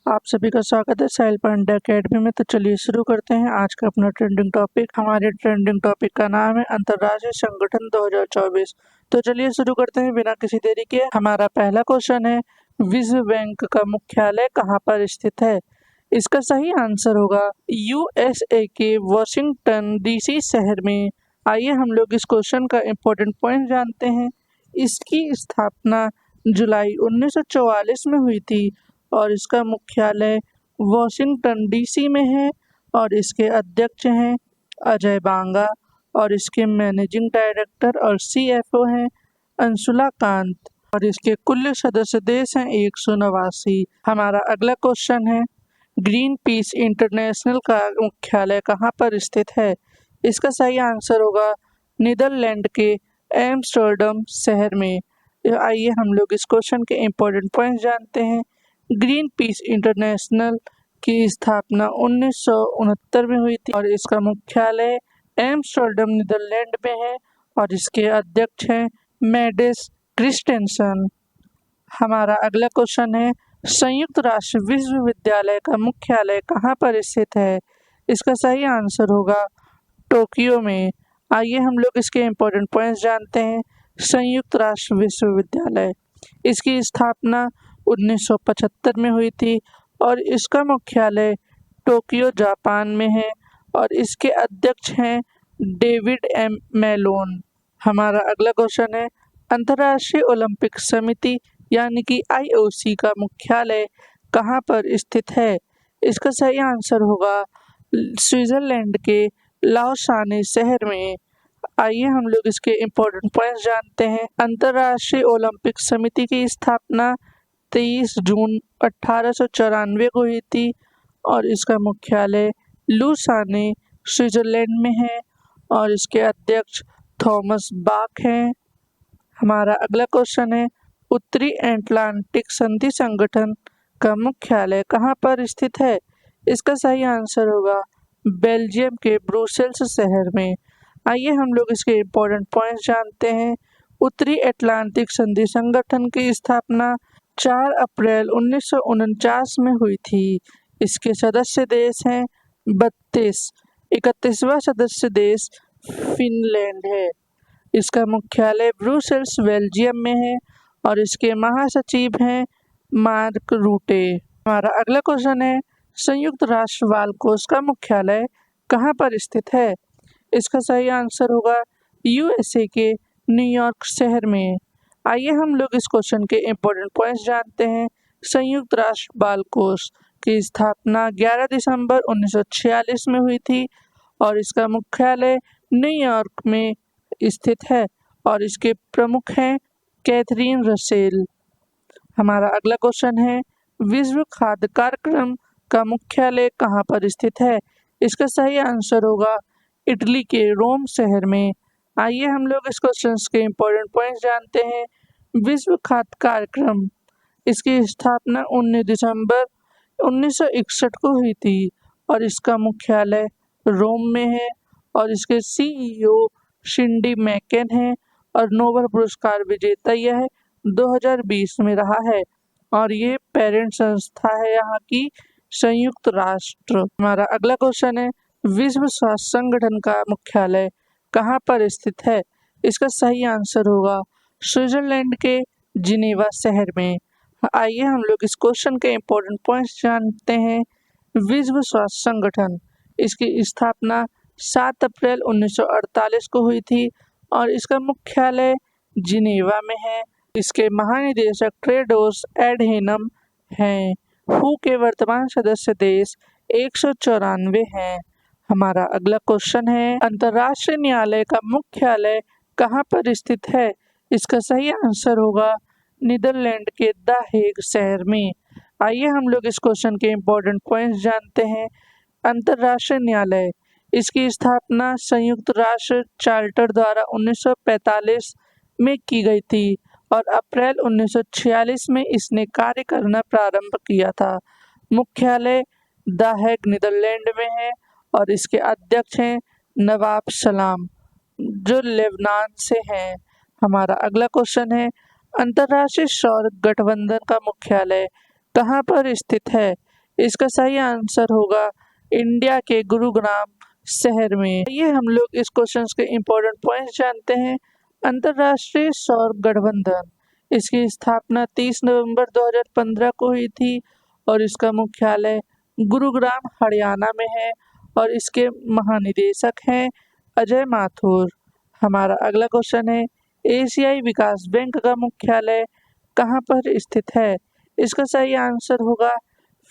आप सभी का स्वागत है साहिल पांडे अकेडमी में। तो चलिए शुरू करते हैं आज का अपना ट्रेंडिंग टॉपिक। हमारे ट्रेंडिंग टॉपिक का नाम है अंतर्राष्ट्रीय संगठन 2024। तो चलिए शुरू करते हैं बिना किसी देरी के। हमारा पहला क्वेश्चन है, विश्व बैंक का मुख्यालय कहाँ पर स्थित है? इसका सही आंसर होगा यूएसए के वॉशिंगटन डीसी शहर में। आइए हम लोग इस क्वेश्चन का इम्पोर्टेंट पॉइंट जानते हैं। इसकी स्थापना जुलाई 1944 में हुई थी और इसका मुख्यालय वॉशिंगटन डीसी में है और इसके अध्यक्ष हैं अजय बांगा और इसके मैनेजिंग डायरेक्टर और सीएफओ हैं अंशुला कांत और इसके कुल सदस्य देश हैं 189। हमारा अगला क्वेश्चन है, ग्रीन पीस इंटरनेशनल का मुख्यालय कहाँ पर स्थित है? इसका सही आंसर होगा नीदरलैंड के एम्स्टर्डम शहर में। आइए हम लोग इस क्वेश्चन के इम्पोर्टेंट पॉइंट जानते हैं। ग्रीन पीस इंटरनेशनल की स्थापना 1969 में हुई थी और इसका मुख्यालय एम्स्टर्डम नीदरलैंड में है और इसके अध्यक्ष हैं मैडिस क्रिस्टेंसन। हमारा अगला क्वेश्चन है, संयुक्त राष्ट्र विश्वविद्यालय का मुख्यालय कहाँ पर स्थित है? इसका सही आंसर होगा टोक्यो में। आइए हम लोग इसके इम्पोर्टेंट पॉइंट्स जानते हैं। संयुक्त राष्ट्र विश्वविद्यालय, इसकी स्थापना 1975 में हुई थी और इसका मुख्यालय टोक्यो जापान में है और इसके अध्यक्ष हैं डेविड एम मेलोन। हमारा अगला क्वेश्चन है, अंतर्राष्ट्रीय ओलंपिक समिति यानी कि आईओसी का मुख्यालय कहाँ पर स्थित है? इसका सही आंसर होगा स्विट्जरलैंड के लाओसाने शहर में। आइए हम लोग इसके इम्पोर्टेंट पॉइंट्स जानते हैं। अंतर्राष्ट्रीय ओलंपिक समिति की स्थापना 23 जून 1894 को हुई थी और इसका मुख्यालय लुसाने स्विट्जरलैंड में है और इसके अध्यक्ष थॉमस बाक हैं। हमारा अगला क्वेश्चन है, उत्तरी अटलांटिक संधि संगठन का मुख्यालय कहाँ पर स्थित है? इसका सही आंसर होगा बेल्जियम के ब्रुसेल्स शहर में। आइए हम लोग इसके इम्पोर्टेंट पॉइंट्स जानते हैं। उत्तरी अटलांटिक संधि संगठन की स्थापना 4 अप्रैल 1949 में हुई थी। इसके सदस्य देश हैं 32। 31वां सदस्य देश फिनलैंड है। इसका मुख्यालय ब्रुसेल्स बेल्जियम में है और इसके महासचिव हैं मार्क रूटे। हमारा अगला क्वेश्चन है, संयुक्त राष्ट्र बाल कोष का मुख्यालय कहाँ पर स्थित है? इसका सही आंसर होगा यूएसए के न्यूयॉर्क शहर में। आइए हम लोग इस क्वेश्चन के इम्पोर्टेंट पॉइंट्स जानते हैं। संयुक्त राष्ट्र बाल कोष की स्थापना 11 दिसंबर 1946 में हुई थी और इसका मुख्यालय न्यूयॉर्क में स्थित है और इसके प्रमुख हैं कैथरीन रसेल। हमारा अगला क्वेश्चन है, विश्व खाद्य कार्यक्रम का मुख्यालय कहाँ पर स्थित है? इसका सही आंसर होगा इटली के रोम शहर में। आइए हम लोग इस क्वेश्चन के इम्पोर्टेंट पॉइंट्स जानते हैं। विश्व खाद्य कार्यक्रम, इसकी स्थापना 19 दिसंबर 1961 को हुई थी और इसका मुख्यालय रोम में है और इसके सीईओ शिंडी मैकेन है और नोबेल पुरस्कार विजेता यह 2020 में रहा है और ये पेरेंट संस्था है यहाँ की संयुक्त राष्ट्र। हमारा अगला क्वेश्चन है, विश्व स्वास्थ्य संगठन का मुख्यालय कहाँ पर स्थित है? इसका सही आंसर होगा स्विट्जरलैंड के जिनेवा शहर में। आइए हम लोग इस क्वेश्चन के इम्पोर्टेंट पॉइंट्स जानते हैं। विश्व स्वास्थ्य संगठन, इसकी स्थापना 7 अप्रैल 1948 को हुई थी और इसका मुख्यालय जिनेवा में है। इसके महानिदेशक टेड्रोस एडहेनम हैं। हू के वर्तमान सदस्य देश 194 हैं। हमारा अगला क्वेश्चन है, अंतर्राष्ट्रीय न्यायालय का मुख्यालय कहाँ पर स्थित है? इसका सही आंसर होगा नीदरलैंड के द हेग शहर में। आइए हम लोग इस क्वेश्चन के इम्पोर्टेंट पॉइंट्स जानते हैं। अंतर्राष्ट्रीय न्यायालय, इसकी स्थापना संयुक्त राष्ट्र चार्टर द्वारा 1945 में की गई थी और अप्रैल 1946 में इसने कार्य करना प्रारंभ किया था। मुख्यालय द हेग नीदरलैंड में है और इसके अध्यक्ष हैं नवाब सलाम जो लेबनान से हैं। हमारा अगला क्वेश्चन है, अंतर्राष्ट्रीय सौर गठबंधन का मुख्यालय कहाँ पर स्थित है? इसका सही आंसर होगा इंडिया के गुरुग्राम शहर में। ये हम लोग इस क्वेश्चन के इम्पोर्टेंट पॉइंट्स जानते हैं। अंतर्राष्ट्रीय सौर गठबंधन, इसकी स्थापना 30 नवंबर 2015 को हुई थी और इसका मुख्यालय गुरुग्राम हरियाणा में है और इसके महानिदेशक हैं अजय माथुर। हमारा अगला क्वेश्चन है, एशियाई विकास बैंक का मुख्यालय कहाँ पर स्थित है? इसका सही आंसर होगा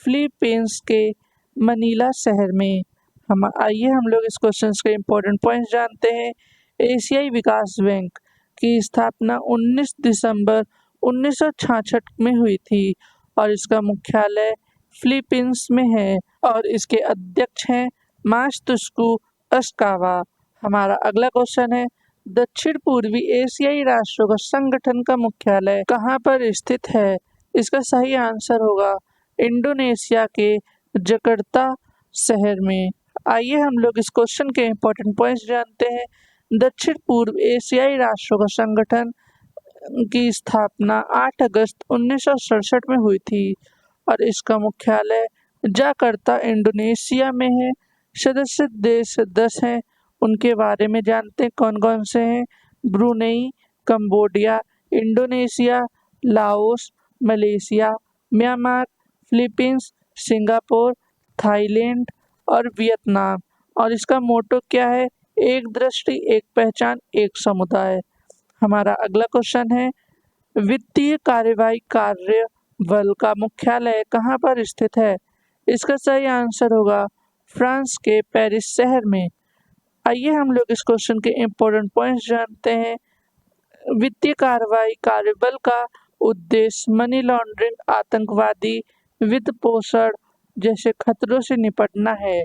फिलीपींस के मनीला शहर में। आइए हम लोग इस क्वेश्चन के इम्पोर्टेंट पॉइंट्स जानते हैं। एशियाई विकास बैंक की स्थापना 19 दिसंबर 1966 में हुई थी और इसका मुख्यालय फिलीपींस में है और इसके अध्यक्ष हैं मात्सुको असाकावा। हमारा अगला क्वेश्चन है, दक्षिण पूर्वी एशियाई राष्ट्रों का संगठन का मुख्यालय कहाँ पर स्थित है? इसका सही आंसर होगा इंडोनेशिया के जकार्ता शहर में। आइए हम लोग इस क्वेश्चन के इम्पोर्टेंट पॉइंट्स जानते हैं। दक्षिण पूर्व एशियाई राष्ट्रों का संगठन की स्थापना 8 अगस्त 1967 में हुई थी और इसका मुख्यालय जकार्ता इंडोनेशिया में है। सदस्य देश 10 हैं, उनके बारे में जानते हैं कौन कौन से हैं। Brunei, Cambodia, Indonesia, Laos, Malaysia, Myanmar, Philippines, Singapore, Thailand और वियतनाम। और इसका मोटो क्या है? एक दृष्टि, एक पहचान, एक समुदाय। हमारा अगला क्वेश्चन है, वित्तीय कार्यवाही कार्य बल का मुख्यालय कहाँ पर स्थित है? इसका सही आंसर होगा फ्रांस के पेरिस शहर में। आइए हम लोग इस क्वेश्चन के इम्पोर्टेंट पॉइंट्स जानते हैं। वित्तीय कार्रवाई कार्यबल का उद्देश्य मनी लॉन्ड्रिंग, आतंकवादी वित्त पोषण जैसे खतरों से निपटना है।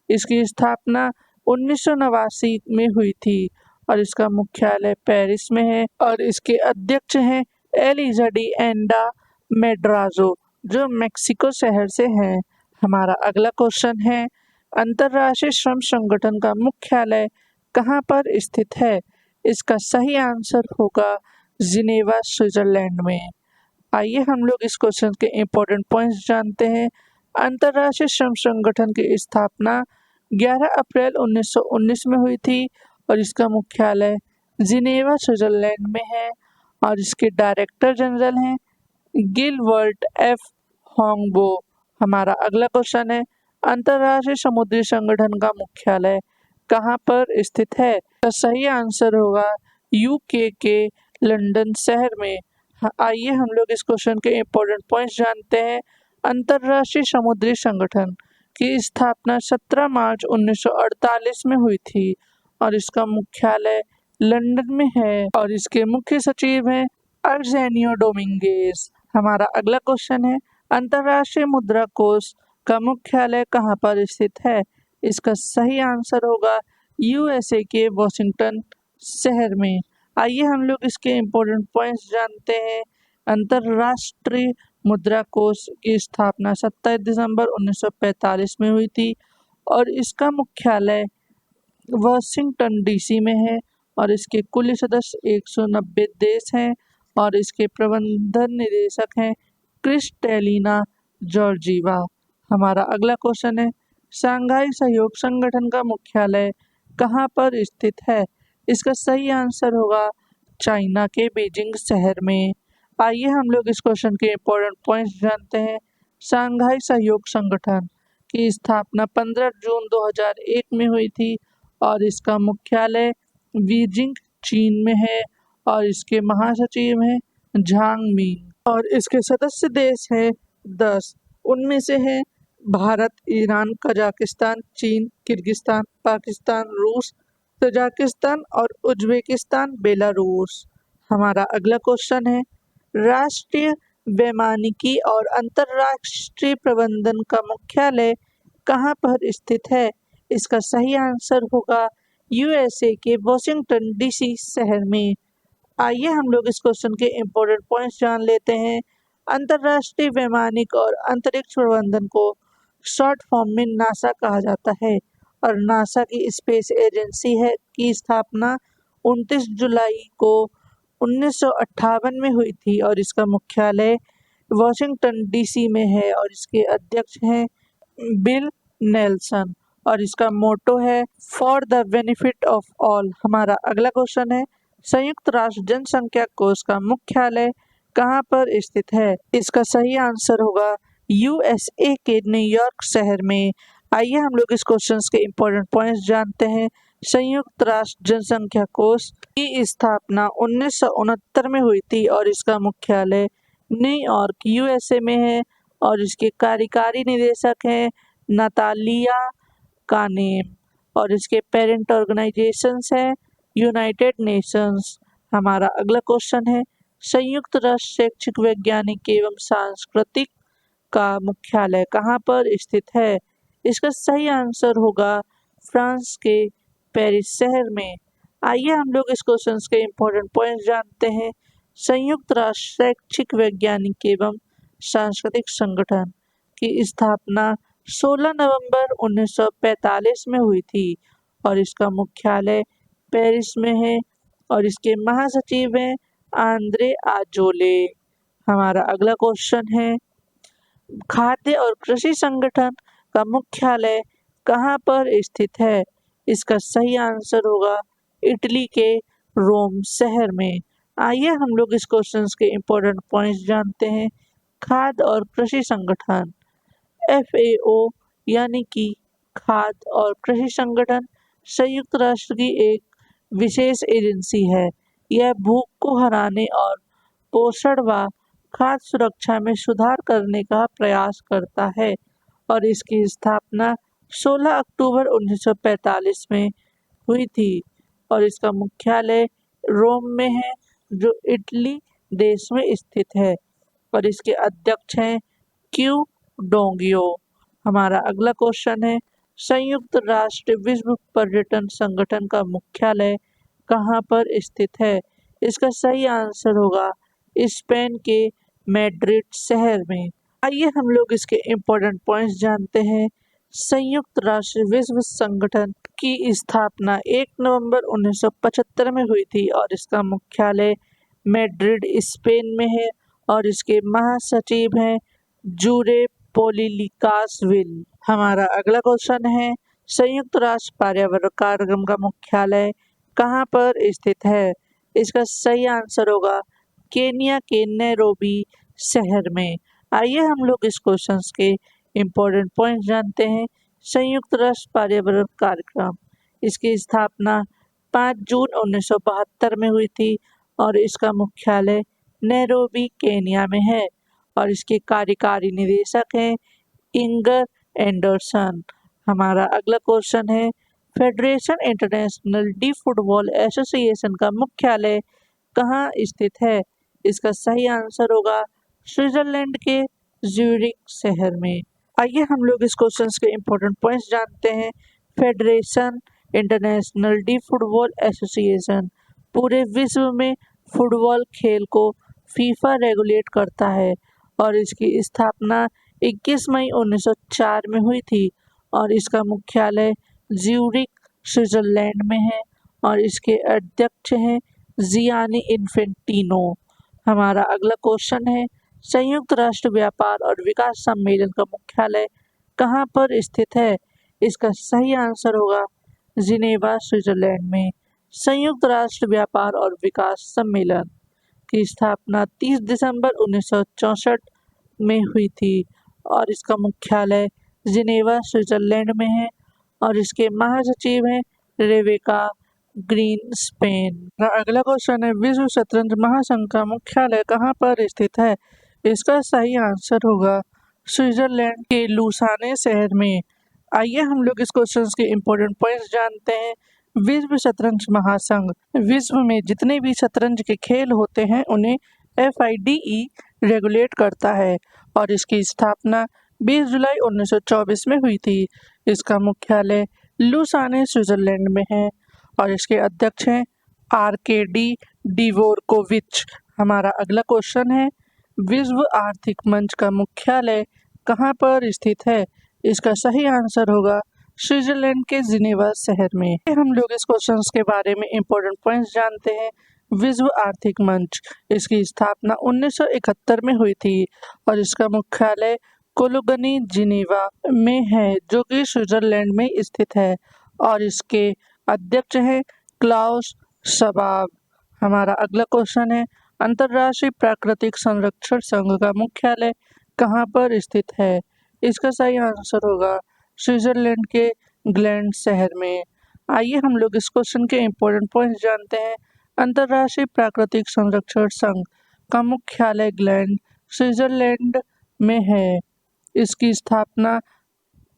इसकी स्थापना 1989 में हुई थी और इसका मुख्यालय पेरिस में है और इसके अध्यक्ष हैं एलिजा डी एंडा मेड्राजो जो मेक्सिको शहर से हैं। हमारा अगला क्वेश्चन है, अंतर्राष्ट्रीय श्रम संगठन का मुख्यालय कहाँ पर स्थित है? इसका सही आंसर होगा जिनेवा, स्विट्जरलैंड में। आइए हम लोग इस क्वेश्चन के इम्पोर्टेंट पॉइंट्स जानते हैं। अंतर्राष्ट्रीय श्रम संगठन की स्थापना 11 अप्रैल 1919 में हुई थी और इसका मुख्यालय जिनेवा, स्विट्जरलैंड में है और इसके डायरेक्टर जनरल हैं गिलबर्ट एफ होंगबो। हमारा अगला क्वेश्चन है, अंतर्राष्ट्रीय समुद्री संगठन का मुख्यालय कहाँ पर स्थित है? तो सही आंसर होगा यूके के लंदन शहर में। आइए हम लोग इस क्वेश्चन के इम्पोर्टेंट पॉइंट्स जानते हैं। अंतर्राष्ट्रीय समुद्री संगठन की स्थापना 17 मार्च 1948 में हुई थी और इसका मुख्यालय लंदन में है और इसके मुख्य सचिव हैं अर्सेनियो डोमिंगेज। हमारा अगला क्वेश्चन है, अंतर्राष्ट्रीय मुद्रा कोष का मुख्यालय कहाँ पर स्थित है? इसका सही आंसर होगा यूएसए के वॉशिंगटन शहर में। आइए हम लोग इसके इम्पोर्टेंट पॉइंट्स जानते हैं। अंतर्राष्ट्रीय मुद्रा कोष की स्थापना 27 दिसंबर 1945 में हुई थी और इसका मुख्यालय वाशिंगटन डीसी में है और इसके कुल सदस्य 190 देश हैं और इसके प्रबंधन निदेशक हैं क्रिस्टेलिना जॉर्जीवा। हमारा अगला क्वेश्चन है, शंघाई सहयोग संगठन का मुख्यालय कहाँ पर स्थित है? इसका सही आंसर होगा चाइना के बीजिंग शहर में। आइए हम लोग इस क्वेश्चन के इम्पोर्टेंट पॉइंट्स जानते हैं। शंघाई सहयोग संगठन की स्थापना 15 जून 2001 में हुई थी और इसका मुख्यालय बीजिंग, चीन में है और इसके महासचिव हैं झांग मिंग और इसके सदस्य देश हैं 10। उनमें से हैं भारत, ईरान, कजाकिस्तान, चीन, किर्गिस्तान, पाकिस्तान, रूस, तजाकिस्तान और उज्बेकिस्तान, बेलारूस। हमारा अगला क्वेश्चन है, राष्ट्रीय वैमानिकी और अंतर्राष्ट्रीय प्रबंधन का मुख्यालय कहाँ पर स्थित है? इसका सही आंसर होगा यूएसए के वॉशिंगटन डीसी शहर में। आइए हम लोग इस क्वेश्चन के इम्पोर्टेंट पॉइंट्स जान लेते हैं। अंतर्राष्ट्रीय वैमानिक और अंतरिक्ष प्रबंधन को शॉर्ट फॉर्म में नासा कहा जाता है और नासा की स्पेस एजेंसी है की स्थापना 29 जुलाई को 1958 में हुई थी और इसका मुख्यालय वॉशिंगटन डीसी में है और इसके अध्यक्ष हैं बिल नेल्सन और इसका मोटो है for the benefit of all. हमारा अगला क्वेश्चन है संयुक्त राष्ट्र जनसंख्या कोष का मुख्यालय कहाँ पर स्थित है? इसका सही आंसर होगा यूएसए के न्यूयॉर्क शहर में। आइए हम लोग इस क्वेश्चन के इम्पोर्टेंट पॉइंट्स जानते हैं। संयुक्त राष्ट्र जनसंख्या कोष की स्थापना 1969 में हुई थी और इसका मुख्यालय न्यूयॉर्क यूएसए में है और इसके कार्यकारी निदेशक हैं नतालिया कानेम और इसके पेरेंट ऑर्गेनाइजेशंस हैं यूनाइटेड नेशंस। हमारा अगला क्वेश्चन है संयुक्त राष्ट्र शैक्षिक वैज्ञानिक एवं सांस्कृतिक का मुख्यालय कहाँ पर स्थित है? इसका सही आंसर होगा फ्रांस के पेरिस शहर में। आइए हम लोग इस क्वेश्चन के इम्पोर्टेंट पॉइंट्स जानते हैं। संयुक्त राष्ट्र शैक्षिक वैज्ञानिक एवं सांस्कृतिक संगठन की स्थापना 16 नवंबर 1945 में हुई थी और इसका मुख्यालय पेरिस में है और इसके महासचिव हैं आंद्रे आजोले। हमारा अगला क्वेश्चन है खाद्य और कृषि संगठन का मुख्यालय कहाँ पर स्थित है? इसका सही आंसर होगा इटली के रोम शहर में। आइए हम लोग इस क्वेश्चन के इम्पोर्टेंट पॉइंट्स जानते हैं। खाद्य और कृषि संगठन FAO यानी कि खाद्य और कृषि संगठन संयुक्त राष्ट्र की एक विशेष एजेंसी है। यह भूख को हराने और पोषण व खाद्य सुरक्षा में सुधार करने का प्रयास करता है और इसकी स्थापना 16 अक्टूबर 1945 में हुई थी और इसका मुख्यालय रोम में है जो इटली देश में स्थित है और इसके अध्यक्ष हैं क्यू डोंगियो। हमारा अगला क्वेश्चन है संयुक्त राष्ट्र विश्व पर्यटन संगठन का मुख्यालय कहाँ पर स्थित है? इसका सही आंसर होगा स्पेन के मैड्रिड शहर में। आइए हम लोग इसके इम्पोर्टेंट पॉइंट्स जानते हैं। संयुक्त राष्ट्र विश्व संगठन की स्थापना 1 नवंबर 1975 में हुई थी और इसका मुख्यालय मैड्रिड स्पेन में है और इसके महासचिव हैं जूरे पोलिलिकासविल। हमारा अगला क्वेश्चन है संयुक्त राष्ट्र पर्यावरण कार्यक्रम का मुख्यालय कहाँ पर स्थित है? इसका सही आंसर होगा केनिया के नैरोबी शहर में। आइए हम लोग इस क्वेश्चन के इम्पोर्टेंट पॉइंट्स जानते हैं। संयुक्त राष्ट्र पर्यावरण कार्यक्रम इसकी स्थापना 5 जून 1972 में हुई थी और इसका मुख्यालय नैरोबी केनिया में है और इसके कार्यकारी निदेशक हैं इंगर एंडरसन। हमारा अगला क्वेश्चन है federation international D football association का मुख्यालय कहाँ स्थित है? इसका सही आंसर होगा स्विट्जरलैंड के ज्यूरिख शहर में। आइए हम लोग इस क्वेश्चन के इम्पोर्टेंट पॉइंट्स जानते हैं। Federation international D football association पूरे विश्व में फुटबॉल खेल को फीफा रेगुलेट करता है और इसकी स्थापना 21 मई 1904 में हुई थी और इसका मुख्यालय ज्यूरिख स्विट्जरलैंड में है और इसके अध्यक्ष हैं जियानी इन्फेंटिनो। हमारा अगला क्वेश्चन है संयुक्त राष्ट्र व्यापार और विकास सम्मेलन का मुख्यालय कहाँ पर स्थित है? इसका सही आंसर होगा जिनेवा स्विट्जरलैंड में। संयुक्त राष्ट्र व्यापार और विकास सम्मेलन की स्थापना 30 दिसंबर 1964 में हुई थी और इसका मुख्यालय जिनेवा स्विट्जरलैंड में है और इसके महासचिव हैं रेबेका ग्रीनस्पैन। अगला क्वेश्चन है विश्व शतरंज महासंघ का मुख्यालय कहाँ पर स्थित है? इसका सही आंसर होगा स्विट्जरलैंड के लुसाने शहर में। आइए हम लोग इस क्वेश्चन के इम्पोर्टेंट पॉइंट्स जानते हैं। विश्व शतरंज महासंघ विश्व में जितने भी शतरंज के खेल होते हैं उन्हें FIDE रेगुलेट करता है और इसकी स्थापना 20 जुलाई 1924 में हुई थी। इसका मुख्यालय लुसाने स्विट्जरलैंड में है और इसके अध्यक्ष हैं आर्केडी डिवोरकोविच। हमारा अगला क्वेश्चन है विश्व आर्थिक मंच का मुख्यालय कहाँ पर स्थित है? इसका सही आंसर होगा स्विट्जरलैंड के जिनेवा शहर में। हम लोग इस क्वेश्चन के बारे में इम्पोर्टेंट पॉइंट्स जानते हैं। विश्व आर्थिक मंच इसकी स्थापना 1971 में हुई थी और इसका मुख्यालय कोलोगनी जिनेवा में है, जो कि स्विट्जरलैंड में स्थित है और इसके अध्यक्ष हैं क्लाउस शवाब। हमारा अगला क्वेश्चन है, अंतर्राष्ट्रीय प्राकृतिक संरक्षण संघ का मुख्यालय कहाँ पर स्थित है? इसका सही आंसर होगा स्विट्जरलैंड के ग्लैंड शहर में। आइए हम लोग इस क्वेश्चन के इम्पोर्टेंट पॉइंट्स जानते हैं। अंतर्राष्ट्रीय प्राकृतिक संरक्षण संघ का मुख्यालय ग्लैंड स्विट्जरलैंड में है। इसकी स्थापना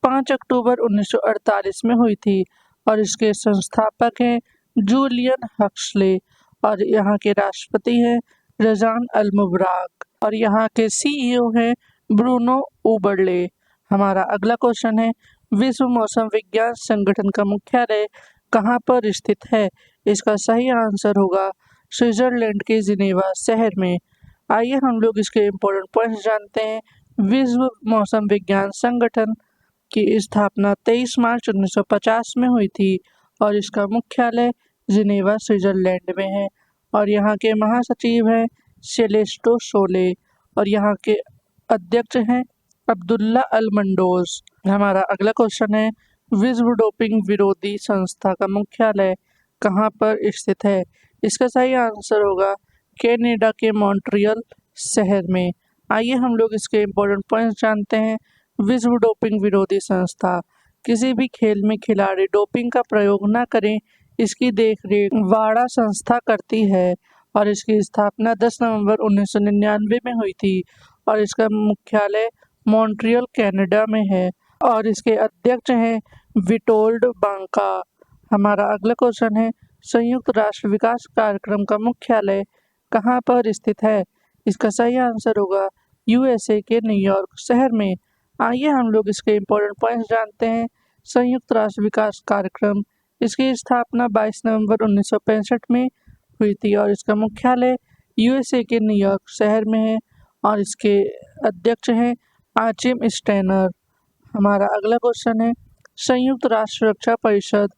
5 अक्टूबर 1948 में हुई थी और इसके संस्थापक हैं जूलियन हक्सले और यहाँ के राष्ट्रपति हैं रजान अल मुबारक और यहाँ के सीईओ हैं ब्रूनो उबरले। हमारा अगला क्वेश्चन है, विश्व मौसम विज्ञान संगठन का मुख्यालय कहाँ पर स्थित है? इसका सही आंसर होगा स्विट्जरलैंड के जिनेवा शहर में। आइए हम लोग इसके इम्पोर्टेंट पॉइंट्स जानते हैं। विश्व मौसम विज्ञान संगठन की स्थापना 23 मार्च 1950 में हुई थी और इसका मुख्यालय जिनेवा स्विट्जरलैंड में है और यहाँ के महासचिव हैं सेलेस्टो सोले और यहाँ के अध्यक्ष हैं अब्दुल्ला अल मंडोज। हमारा अगला क्वेश्चन है, विश्व डोपिंग विरोधी संस्था का मुख्यालय कहाँ पर स्थित है? इसका सही आंसर होगा कनाडा के मॉन्ट्रियल शहर में। आइए हम लोग इसके इम्पोर्टेंट पॉइंट्स जानते हैं। विश्व डोपिंग विरोधी संस्था किसी भी खेल में खिलाड़ी डोपिंग का प्रयोग न करें, इसकी देखरेख वाडा संस्था करती है और इसकी स्थापना 10 नवंबर 1999 में हुई थी और इसका मुख्यालय मॉन्ट्रियल कनाडा में है और इसके अध्यक्ष हैं विटोल्ड बांका। हमारा अगला क्वेश्चन है, संयुक्त राष्ट्र विकास कार्यक्रम का मुख्यालय कहाँ पर स्थित है? इसका सही आंसर होगा यूएसए के न्यूयॉर्क शहर में। आइए हम लोग इसके इम्पोर्टेंट पॉइंट्स जानते हैं। संयुक्त राष्ट्र विकास कार्यक्रम, इसकी स्थापना 22 नवंबर 1965 में हुई थी और इसका मुख्यालय यूएसए के न्यूयॉर्क शहर में है और इसके अध्यक्ष हैं आचिम स्टेनर। हमारा अगला क्वेश्चन है, संयुक्त राष्ट्र सुरक्षा परिषद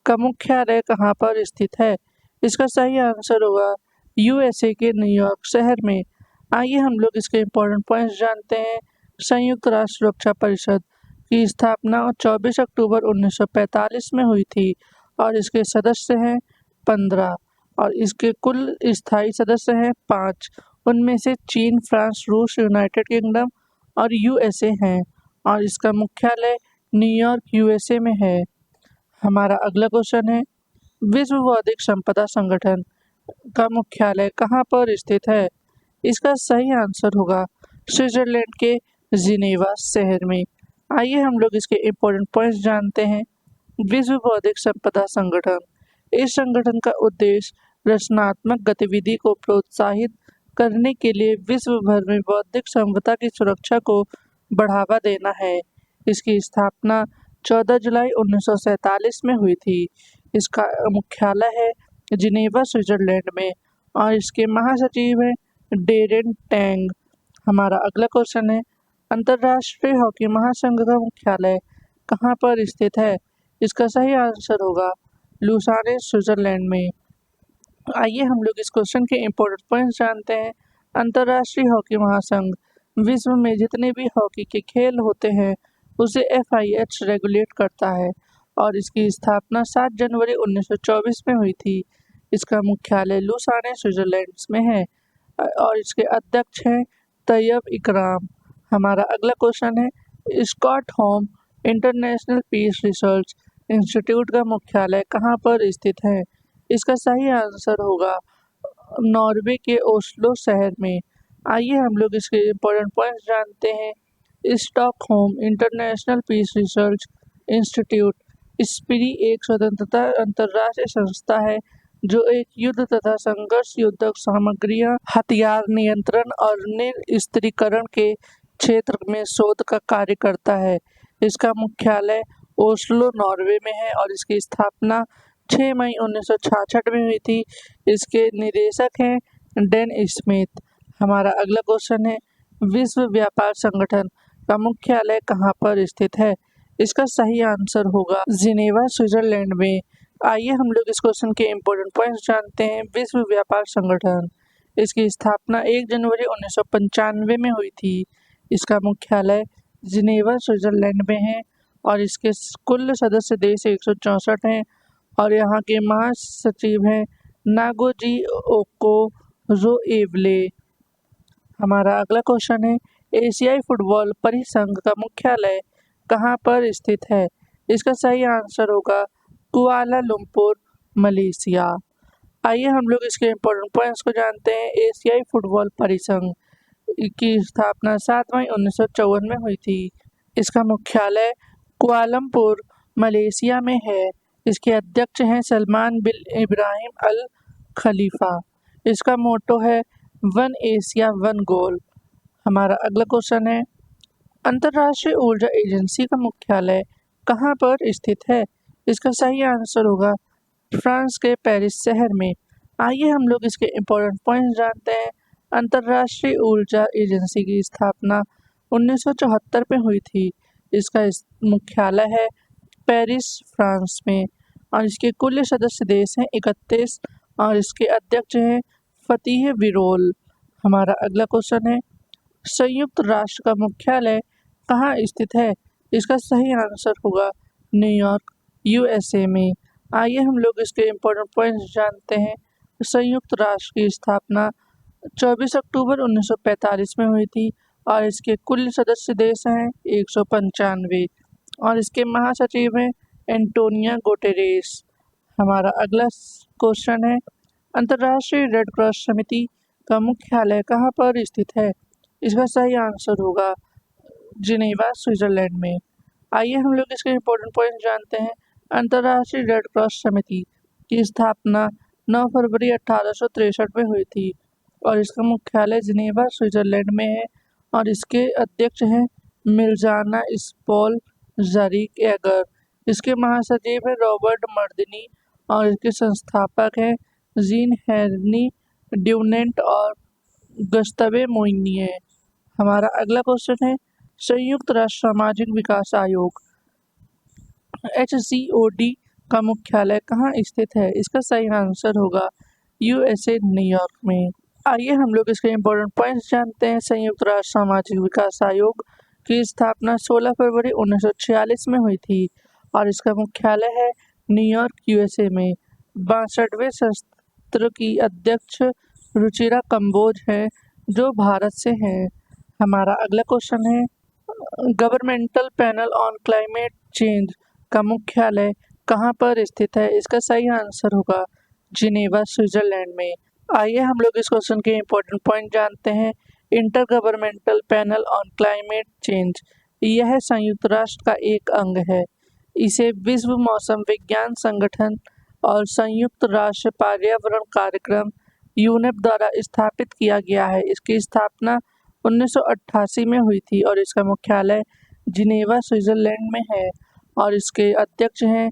का मुख्यालय कहाँ पर स्थित है? इसका सही आंसर होगा यूएसए के न्यूयॉर्क शहर में। आइए हम लोग इसके इम्पोर्टेंट पॉइंट्स जानते हैं। संयुक्त राष्ट्र सुरक्षा परिषद की स्थापना 24 अक्टूबर 1945 में हुई थी और इसके सदस्य हैं 15 और इसके कुल स्थायी सदस्य हैं 5। उनमें से चीन, फ्रांस, रूस, यूनाइटेड किंगडम और यूएसए हैं और इसका मुख्यालय न्यूयॉर्क यूएसए में है। हमारा अगला क्वेश्चन है, विश्व बौद्धिक संपदा संगठन का मुख्यालय कहाँ पर स्थित है? इसका सही आंसर होगा स्विट्जरलैंड के जिनेवा शहर में। आइए हम लोग इसके इम्पोर्टेंट पॉइंट्स जानते हैं। विश्व बौद्धिक संपदा संगठन, इस संगठन का उद्देश्य रचनात्मक गतिविधि को प्रोत्साहित करने के लिए विश्व भर में बौद्धिक संपदा की सुरक्षा को बढ़ावा देना है। इसकी स्थापना 14 जुलाई 1947 में हुई थी। इसका मुख्यालय है जिनेवा स्विट्जरलैंड में और इसके महासचिव हैं डेरेन टैंग। हमारा अगला क्वेश्चन है, अंतर्राष्ट्रीय हॉकी महासंघ का मुख्यालय कहाँ पर स्थित है? इसका सही आंसर होगा लुसाने स्विट्जरलैंड में। आइए हम लोग इस क्वेश्चन के इम्पोर्टेंट पॉइंट्स जानते हैं। अंतर्राष्ट्रीय हॉकी महासंघ विश्व में जितने भी हॉकी के खेल होते हैं उसे FIH रेगुलेट करता है और इसकी स्थापना 7 जनवरी 1924 में हुई थी। इसका मुख्यालय लुसाने स्विट्जरलैंड में है और इसके अध्यक्ष हैं तैयब इकराम। हमारा अगला क्वेश्चन है, Stockholm international Peace Research institute का मुख्यालय कहाँ पर स्थित है? इसका सही आंसर होगा नॉर्वे के ओस्लो शहर में। आइए हम लोग इसके इम्पोर्टेंट पॉइंट्स जानते हैं। Stockholm international Peace Research Institute SIPRI एक स्वतंत्रता अंतर्राष्ट्रीय संस्था है जो एक युद्ध तथा संघर्ष युद्धक सामग्रियां, हथियार नियंत्रण और निरस्त्रीकरण के क्षेत्र में शोध का कार्य करता है। इसका मुख्यालय ओस्लो नॉर्वे में है और इसकी स्थापना 6 मई 1966 में हुई थी। इसके निदेशक हैं डेन स्मिथ। हमारा अगला क्वेश्चन है, विश्व व्यापार संगठन का मुख्यालय कहाँ पर स्थित है? इसका सही आंसर होगा जिनेवा स्विट्जरलैंड में। आइए हम लोग इस क्वेश्चन के इम्पोर्टेंट पॉइंट्स जानते हैं। विश्व व्यापार संगठन, इसकी स्थापना 1 जनवरी 1995 में हुई थी। इसका मुख्यालय जिनेवा स्विट्जरलैंड में है और इसके कुल सदस्य देश 164 हैं और यहाँ के महासचिव हैं नागोजी ओकोजोएवले। हमारा अगला क्वेश्चन है, एशियाई फुटबॉल परिसंघ का मुख्यालय कहाँ पर स्थित है? इसका सही आंसर होगा कुआलालंपुर, मलेशिया। आइए हम लोग इसके इम्पोर्टेंट पॉइंट्स को जानते हैं। एशियाई फुटबॉल परिसंघ की स्थापना 7 मई 1954 में हुई थी। इसका मुख्यालय कुआलालंपुर, मलेशिया में है। इसके अध्यक्ष हैं सलमान बिन इब्राहिम अल खलीफा। इसका मोटो है वन एशिया वन गोल। हमारा अगला क्वेश्चन है, अंतर्राष्ट्रीय ऊर्जा एजेंसी का मुख्यालय कहाँ पर स्थित है? इसका सही आंसर होगा फ्रांस के पेरिस शहर में। आइए हम लोग इसके इम्पोर्टेंट पॉइंट्स जानते हैं। अंतर्राष्ट्रीय ऊर्जा एजेंसी की स्थापना 1974 में हुई थी। इसका मुख्यालय है पेरिस, फ्रांस में और इसके कुल सदस्य देश हैं 31 और इसके अध्यक्ष हैं फतेह बिरोल। हमारा अगला क्वेश्चन है, संयुक्त राष्ट्र का मुख्यालय कहाँ स्थित है? इसका सही आंसर होगा न्यूयॉर्क, यूएसए में। आइए हम लोग इसके इम्पोर्टेंट पॉइंट्स जानते हैं। संयुक्त राष्ट्र की स्थापना 24 अक्टूबर 1945 में हुई थी और इसके कुल सदस्य देश हैं 195 और इसके महासचिव हैं एंटोनियो गुटेरेस। हमारा अगला क्वेश्चन है, अंतर्राष्ट्रीय रेड क्रॉस समिति का मुख्यालय कहाँ पर स्थित है? इसका सही आंसर होगा जिनेवा, स्विट्जरलैंड में। आइए हम लोग इसके इम्पोर्टेंट पॉइंट जानते हैं। अंतर्राष्ट्रीय रेड क्रॉस समिति की स्थापना 9 फरवरी 1863 में हुई थी और इसका मुख्यालय जिनेवा, स्विट्जरलैंड में है और इसके अध्यक्ष हैं मिर्जाना स्पॉल ज़ारिक एगर। इसके महासचिव हैं रॉबर्ट मर्दिनी और इसके संस्थापक हैं जीन हेनरी ड्यूनेंट और गस्तवे मोइनिए। हमारा अगला क्वेश्चन है, संयुक्त राष्ट्र सामाजिक विकास आयोग HCOD का मुख्यालय कहाँ स्थित है? इसका सही आंसर होगा यूएसए, न्यूयॉर्क में। आइए हम लोग इसके इम्पोर्टेंट पॉइंट्स जानते हैं। संयुक्त राष्ट्र सामाजिक विकास आयोग की स्थापना 16 फरवरी 1946 में हुई थी और इसका मुख्यालय है न्यूयॉर्क, यूएसए में। 62वें सत्र की अध्यक्ष रुचिरा कंबोज है जो भारत से हैं। हमारा अगला क्वेश्चन है, governmental panel on climate change का मुख्यालय कहाँ पर स्थित है? इसका सही आंसर होगा जिनेवा, स्विट्जरलैंड में। आइए हम लोग इस क्वेश्चन के इम्पोर्टेंट पॉइंट जानते हैं। Inter governmental panel on climate change यह संयुक्त राष्ट्र का एक अंग है। इसे विश्व मौसम विज्ञान संगठन और संयुक्त राष्ट्र पर्यावरण कार्यक्रम यूनेप द्वारा स्थापित किया गया है। इसकी स्थापना 1988 में हुई थी और इसका मुख्यालय जिनेवा, स्विट्जरलैंड में है और इसके अध्यक्ष हैं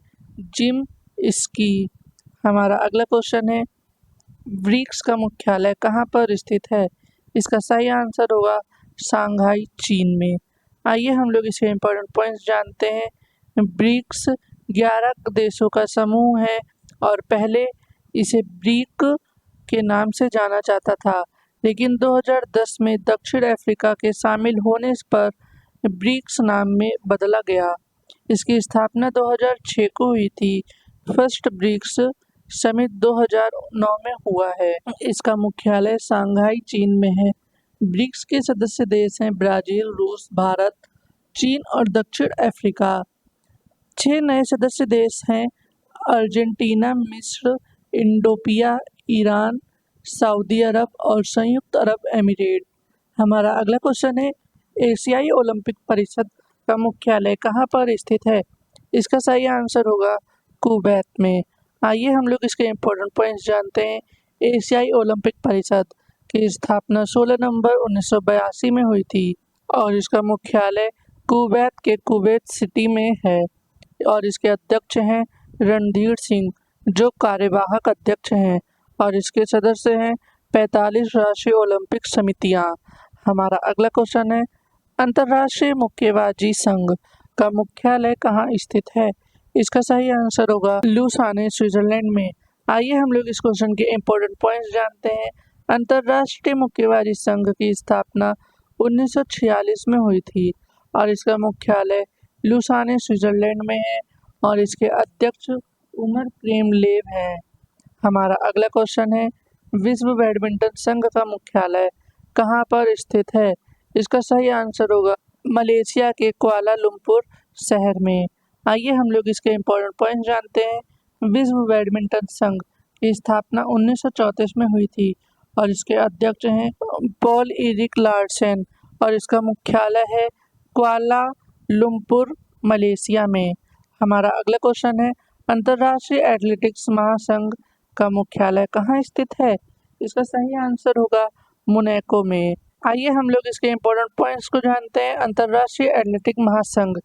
जिम स्की। हमारा अगला क्वेश्चन है, ब्रिक्स का मुख्यालय कहाँ पर स्थित है? इसका सही आंसर होगा शंघाई, चीन में। आइए हम लोग इसके इम्पोर्टेंट पॉइंट्स जानते हैं। ब्रिक्स 11 देशों का समूह है और पहले इसे ब्रिक के नाम से जाना जाता था, लेकिन 2010 में दक्षिण अफ्रीका के शामिल होने पर ब्रिक्स नाम में बदला गया। इसकी स्थापना 2006 को हुई थी। फर्स्ट ब्रिक्स समिट 2009 में हुआ है। इसका मुख्यालय शंघाई, चीन में है। ब्रिक्स के सदस्य देश हैं ब्राज़ील, रूस, भारत, चीन और दक्षिण अफ्रीका। 6 नए सदस्य देश हैं अर्जेंटीना, मिस्र, इंडोनेशिया, ईरान, सऊदी अरब और संयुक्त अरब अमीरात। हमारा अगला क्वेश्चन है, एशियाई ओलंपिक परिषद का मुख्यालय कहाँ पर स्थित है? इसका सही आंसर होगा कुवैत में। आइए हम लोग इसके इम्पोर्टेंट पॉइंट्स जानते हैं। एशियाई ओलंपिक परिषद की स्थापना 16 नवंबर 1982 में हुई थी और इसका मुख्यालय कुवैत के कुवैत सिटी में है और इसके अध्यक्ष हैं रणधीर सिंह जो कार्यवाहक अध्यक्ष हैं और इसके सदस्य हैं 45 राष्ट्रीय ओलंपिक समितियां। हमारा अगला क्वेश्चन है, अंतर्राष्ट्रीय मुक्केबाजी संघ का मुख्यालय कहाँ स्थित है? इसका सही आंसर होगा लुसाने, स्विट्जरलैंड में। आइए हम लोग इस क्वेश्चन के इम्पोर्टेंट पॉइंट्स जानते हैं। अंतर्राष्ट्रीय मुक्केबाजी संघ की स्थापना 1946 में हुई थी और इसका मुख्यालय लुसाने स्विट्जरलैंड में है और इसके अध्यक्ष उमर क्रेमलेव हैं। हमारा अगला क्वेश्चन है, विश्व बैडमिंटन संघ का मुख्यालय कहाँ पर स्थित है? इसका सही आंसर होगा मलेशिया के कुआलालंपुर शहर में। आइए हम लोग इसके इम्पोर्टेंट पॉइंट जानते हैं। विश्व बैडमिंटन संघ की स्थापना 1934 में हुई थी और इसके अध्यक्ष हैं पॉल एरिक लार्सन और इसका मुख्यालय है कुआलालंपुर मलेशिया में। हमारा अगला क्वेश्चन है, अंतर्राष्ट्रीय एथलेटिक्स महासंघ का मुख्यालय कहाँ स्थित है? इसका सही आंसर होगा मोनाको में। आइए हम लोग इसके इम्पोर्टेंट पॉइंट्स को जानते हैं। अंतर्राष्ट्रीय एथलेटिक महासंघ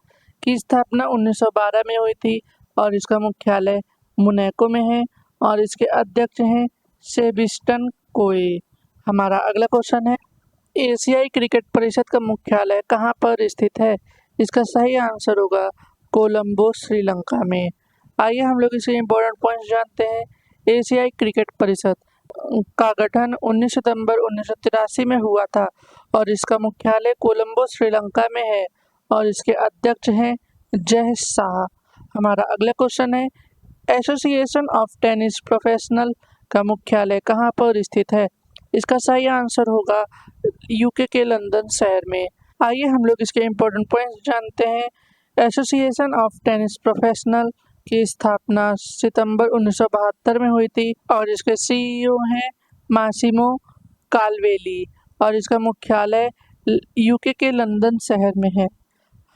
की स्थापना 1912 में हुई थी और इसका मुख्यालय मोनाको में है और इसके अध्यक्ष हैं सेबेस्टियन कोए। हमारा अगला क्वेश्चन है, एशियाई क्रिकेट परिषद का मुख्यालय कहाँ पर स्थित है? इसका सही आंसर होगा कोलंबो श्रीलंका में। आइए हम लोग इसके इम्पोर्टेंट पॉइंट्स जानते हैं। एशियाई क्रिकेट परिषद का गठन 19 सितंबर 1983 में हुआ था और इसका मुख्यालय कोलंबो श्रीलंका में है और इसके अध्यक्ष हैं जय शाह। हमारा अगला क्वेश्चन है, एसोसिएशन ऑफ टेनिस प्रोफेशनल का मुख्यालय कहाँ पर स्थित है? इसका सही आंसर होगा यूके के लंदन शहर में। आइए हम लोग इसके इम्पोर्टेंट पॉइंट्स जानते हैं। एसोसिएशन ऑफ टेनिस प्रोफेशनल की स्थापना सितंबर 1972 में हुई थी और इसके सीईओ हैं मासिमो काल्वेली और इसका मुख्यालय यूके के लंदन शहर में है।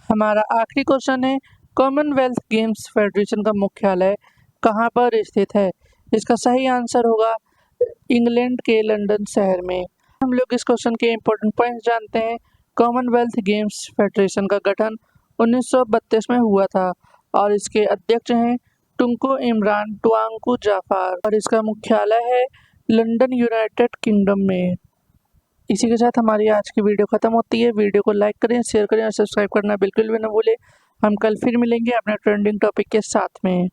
हमारा आखिरी क्वेश्चन है, कॉमनवेल्थ गेम्स फेडरेशन का मुख्यालय कहाँ पर स्थित है? इसका सही आंसर होगा इंग्लैंड के लंदन शहर में। हम लोग इस क्वेश्चन के इम्पोर्टेंट पॉइंट्स जानते हैं। कॉमनवेल्थ गेम्स फेडरेशन का गठन 1932 में हुआ था और इसके अध्यक्ष हैं टुंको इमरान टुआंकू जाफर और इसका मुख्यालय है लंदन यूनाइटेड किंगडम में। इसी के साथ हमारी आज की वीडियो खत्म होती है। वीडियो को लाइक करें, शेयर करें और सब्सक्राइब करना बिल्कुल भी ना भूलें। हम कल फिर मिलेंगे अपने ट्रेंडिंग टॉपिक के साथ में।